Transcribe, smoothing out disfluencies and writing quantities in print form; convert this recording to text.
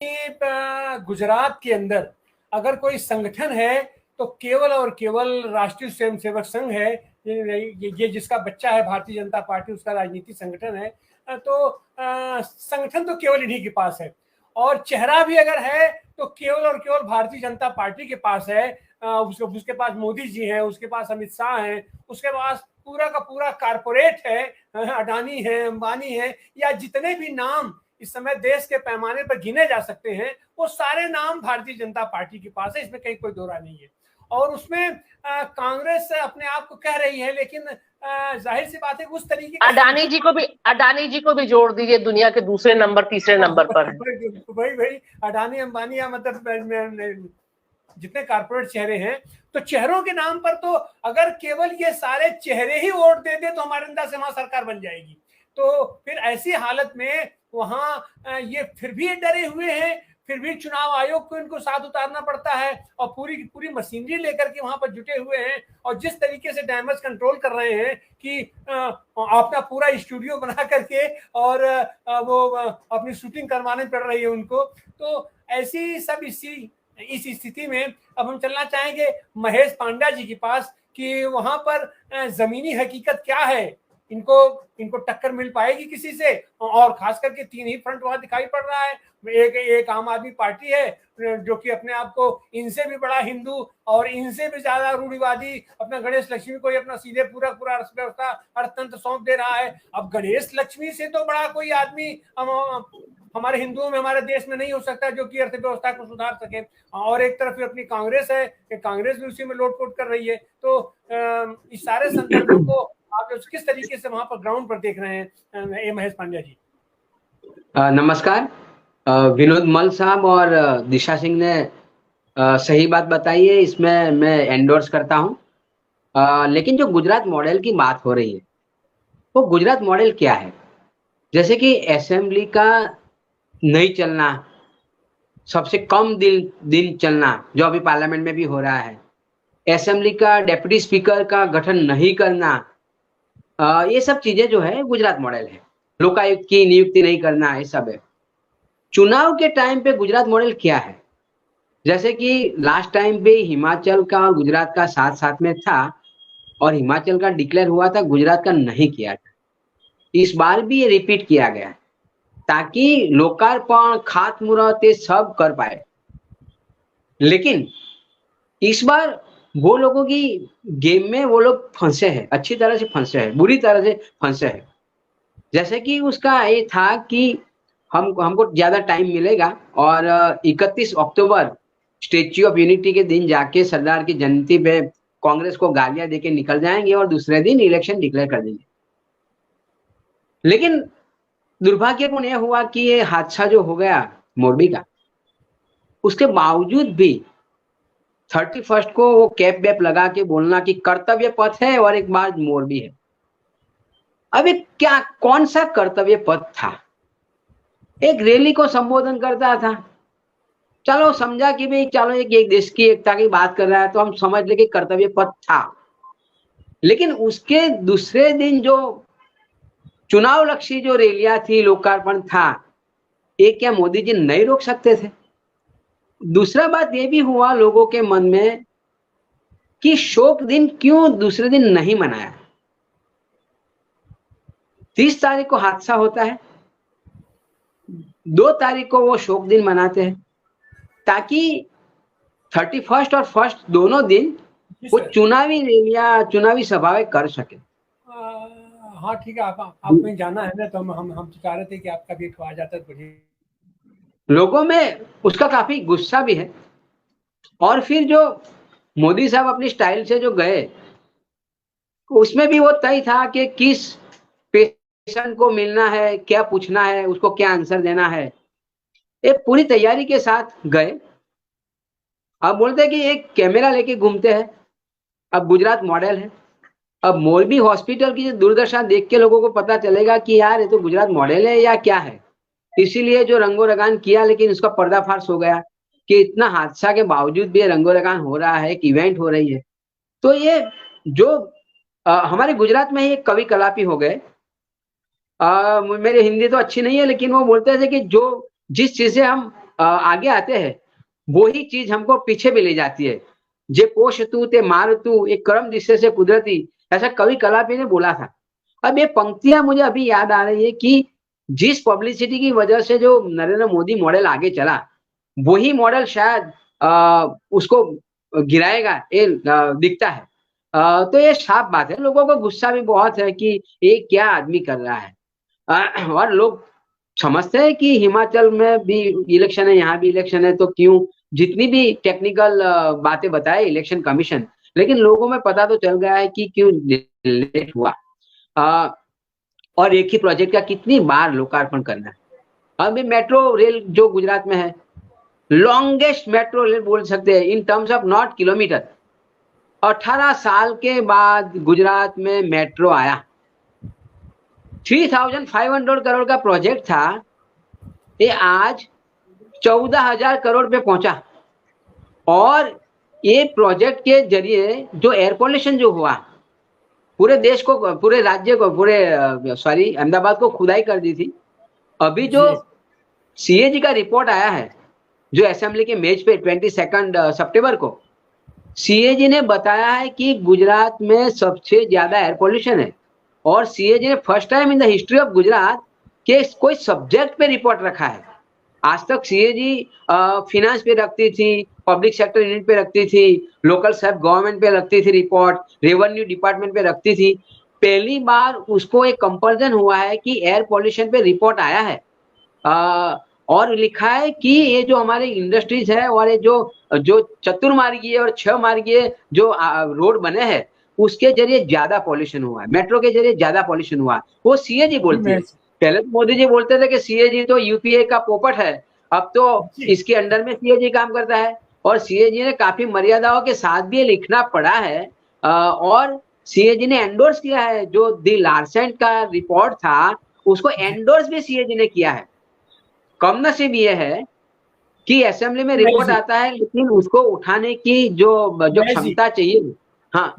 गुजरात के अंदर अगर कोई संगठन है तो केवल और केवल राष्ट्रीय स्वयंसेवक संघ है। ये जिसका बच्चा है भारतीय जनता पार्टी, उसका राजनीतिक संगठन है। तो संगठन तो केवल इन्हीं के पास है, और चेहरा भी अगर है तो केवल और केवल भारतीय जनता पार्टी के पास है। उसके पास मोदी जी हैं, उसके पास अमित शाह हैं, उसके पास पूरा का पूरा कारपोरेट है, अडानी है, अंबानी है, या जितने भी नाम इस समय देश के पैमाने पर गिने जा सकते हैं वो सारे नाम भारतीय जनता पार्टी के पास है। इसमें कहीं कोई दो राय नहीं है। और उसमें कांग्रेस अपने आप को कह रही है, लेकिन जाहिर सी बात है उस तरीके का अडानी जी को भी जोड़ दीजिए, दुनिया के दूसरे नंबर तीसरे नंबर पर। भाई अडानी अंबानी या मतलब जितने कारपोरेट चेहरे हैं, तो चेहरों के नाम पर तो अगर केवल ये सारे चेहरे ही वोट दे दे तो हमारे अंदाज से वहां सरकार बन जाएगी। तो फिर ऐसी हालत में वहां ये फिर भी डरे हुए हैं, फिर भी चुनाव आयोग को इनको साथ उतारना पड़ता है और पूरी की पूरी मशीनरी लेकर के वहां पर जुटे हुए हैं। और जिस तरीके से डैमेज कंट्रोल कर रहे हैं कि अपना पूरा स्टूडियो बना करके और वो अपनी शूटिंग करवाने पड़ रही है उनको। तो ऐसी सब इस स्थिति में अब हम चलना चाहेंगे महेश पांड्या जी के पास कि वहां पर जमीनी हकीकत क्या है, इनको टक्कर मिल पाएगी किसी से। और खास करके तीन ही फ्रंट वहां दिखाई पड़ रहा है। एक आम आदमी पार्टी है जो कि अपने आप को इनसे भी बड़ा हिंदू और इनसे भी ज्यादा रूढ़िवादी अपना गणेश लक्ष्मी को ही अपना सीधे पूरा अर्थव्यवस्था अर्थतंत्र सौंप दे रहा है। अब गणेश लक्ष्मी से तो बड़ा कोई आदमी हमारे हिंदुओं में, हमारे देश में नहीं हो सकता जो कि अर्थव्यवस्था को सुधार सके। और एक तरफ अपनी कांग्रेस है कि कांग्रेस भी उसी में लोटपोट कर रही है। तो इस सारे संदर्भों को आप किस तरीके से वहां पर ग्राउंड पर देख रहे हैं महेश पांड्या जी? नमस्कार। विनोद मल साहब और दिशा सिंह ने सही बात बताई है, इसमें मैं एंडोर्स करता हूं। लेकिन जो गुजरात मॉडल की बात हो रही है वो गुजरात मॉडल क्या है? जैसे कि असेंबली का नहीं चलना, सबसे कम दिन चलना जो अभी पार्लियामेंट में भी हो रहा है, असेंबली का डेप्यूटी स्पीकर का गठन नहीं करना, ये सब चीजें जो है गुजरात मॉडल है। लोकायुक्त की नियुक्ति नहीं करना, ये सब है। चुनाव के टाइम पे गुजरात मॉडल क्या है? जैसे कि लास्ट टाइम पे हिमाचल का और गुजरात का साथ साथ में था और हिमाचल का डिक्लेयर हुआ था, गुजरात का नहीं किया था। इस बार भी ये रिपीट किया गया ताकि लोकार्पण, खातमुहूर्त ये सब कर पाए। लेकिन इस बार वो लोगों की गेम में वो लोग फंसे हैं, अच्छी तरह से फंसे हैं, बुरी तरह से फंसे हैं। जैसे कि उसका ये था कि हमको ज्यादा टाइम मिलेगा और 31 अक्टूबर स्टेच्यू ऑफ यूनिटी के दिन जाके सरदार की जयंती पे कांग्रेस को गालियां देके निकल जाएंगे और दूसरे दिन इलेक्शन डिक्लेयर कर देंगे। लेकिन दुर्भाग्यपूर्ण यह हुआ कि ये हादसा जो हो गया मोरबी का, उसके बावजूद भी 31 को वो कैप वेप लगा के बोलना कि कर्तव्य पथ है और एक बार मोरबी है। अब ये क्या, कौन सा कर्तव्य पथ था? एक रैली को संबोधन करता था, चलो समझा कि भाई चलो एक देश की एकता की बात कर रहा है तो हम समझ ले कि कर्तव्य पथ था। लेकिन उसके दूसरे दिन जो चुनाव लक्षी जो रैलियां थी, लोकार्पण था, ये क्या मोदी जी नहीं रोक सकते थे? दूसरा बात ये भी हुआ लोगों के मन में कि शोक दिन क्यों दूसरे दिन नहीं मनाया। 30 तारीख को हादसा होता है, 2 तारीख को वो शोक दिन मनाते हैं ताकि 31 और 1 दोनों दिन वो चुनावी रैलियां, चुनावी सभाएं कर सके। हाँ ठीक है, आपने जाना है ना, तो हम चाह रहे थे कि आपका भी आ जाता है तो लोगों में उसका काफी गुस्सा भी है। और फिर जो मोदी साहब अपनी स्टाइल से जो गए, उसमें भी वो तय था कि किस पेशेंट को मिलना है, क्या पूछना है, उसको क्या आंसर देना है, ये पूरी तैयारी के साथ गए। अब बोलते हैं कि एक कैमरा लेके घूमते हैं। अब गुजरात मॉडल है। अब मोरबी हॉस्पिटल की दुर्दशा देख के लोगों को पता चलेगा कि यार ये तो गुजरात मॉडल है या क्या है। इसीलिए जो रंगो रगान किया, लेकिन उसका पर्दाफाश हो गया कि इतना हादसा के बावजूद भी रंगो रगान हो रहा है, एक इवेंट हो रही है। तो ये जो हमारे गुजरात में एक कवि कलापी हो गए, मेरे हिंदी तो अच्छी नहीं है, लेकिन वो बोलते थे कि जो जिस चीज से हम आगे आते हैं, वही चीज हमको पीछे भी ले जाती है। जे पोष तू ते मार तू, एक कर्म जिससे से कुदरती, ऐसा कवि कलापी ने बोला था। अब ये पंक्तियां मुझे अभी याद आ रही है कि जिस पब्लिसिटी की वजह से जो नरेंद्र मोदी मॉडल आगे चला, वही मॉडल शायद उसको गिराएगा, ये दिखता है। तो ये साफ बात है, लोगों को गुस्सा भी बहुत है कि ये क्या आदमी कर रहा है। और लोग समझते हैं कि हिमाचल में भी इलेक्शन है, यहाँ भी इलेक्शन है, तो क्यों जितनी भी टेक्निकल बातें बताए इलेक्शन कमीशन, लेकिन लोगों में पता तो चल गया है कि क्यों लेट हुआ। और एक ही प्रोजेक्ट का कितनी बार लोकार्पण करना है। अभी मेट्रो रेल जो गुजरात में है, लॉन्गेस्ट मेट्रो रेल बोल सकते हैं in terms of not kilometre. 18 साल के बाद गुजरात में मेट्रो आया। 3500 करोड़ का प्रोजेक्ट था, ये आज 14,000 करोड़ पे पहुंचा। और ये प्रोजेक्ट के जरिए जो एयर पॉल्यूशन जो हुआ, पूरे देश को, पूरे राज्य को, पूरे अहमदाबाद को खुदाई कर दी थी। अभी जो सीएजी का रिपोर्ट आया है, जो असेंबली के मेज पे 22 सितंबर को, सीएजी ने बताया है कि गुजरात में सबसे ज्यादा एयर पॉल्यूशन है। और सीएजी ने first time in the history of Gujarat के कोई सब्जेक्ट पे रिपोर्ट रखा है। आज तक सीएजी फिनेंस पे रखती थी, पब्लिक सेक्टर यूनिट पे रखती थी, लोकल सेल्फ गवर्नमेंट पे रखती थी रिपोर्ट, रेवेन्यू डिपार्टमेंट पे रखती थी। पहली बार उसको एक कंपल्सन हुआ है कि एयर पॉल्यूशन पे रिपोर्ट आया है। और लिखा है कि ये जो हमारे इंडस्ट्रीज है और ये जो चतुर्मार्गीय और 6 मार्गीय जो रोड बने हैं, उसके जरिए ज्यादा पॉल्यूशन हुआ है, मेट्रो के जरिए ज्यादा पॉल्यूशन हुआ है, वो सीएजी बोलती है। पहले तो मोदी जी बोलते थे कि सीएजी तो यूपीए का पोपट है, अब तो इसके अंडर में सीएजी काम करता है। और सीएजी ने काफी मर्यादाओं के साथ भी लिखना पड़ा है। और सीएजी ने एंडोर्स किया है, जो दी लार्सेंट का रिपोर्ट था उसको एंडोर्स भी सीएजी ने किया है। कम नसीब ये है कि असेंबली में रिपोर्ट आता है, लेकिन उसको उठाने की जो क्षमता चाहिए, हाँ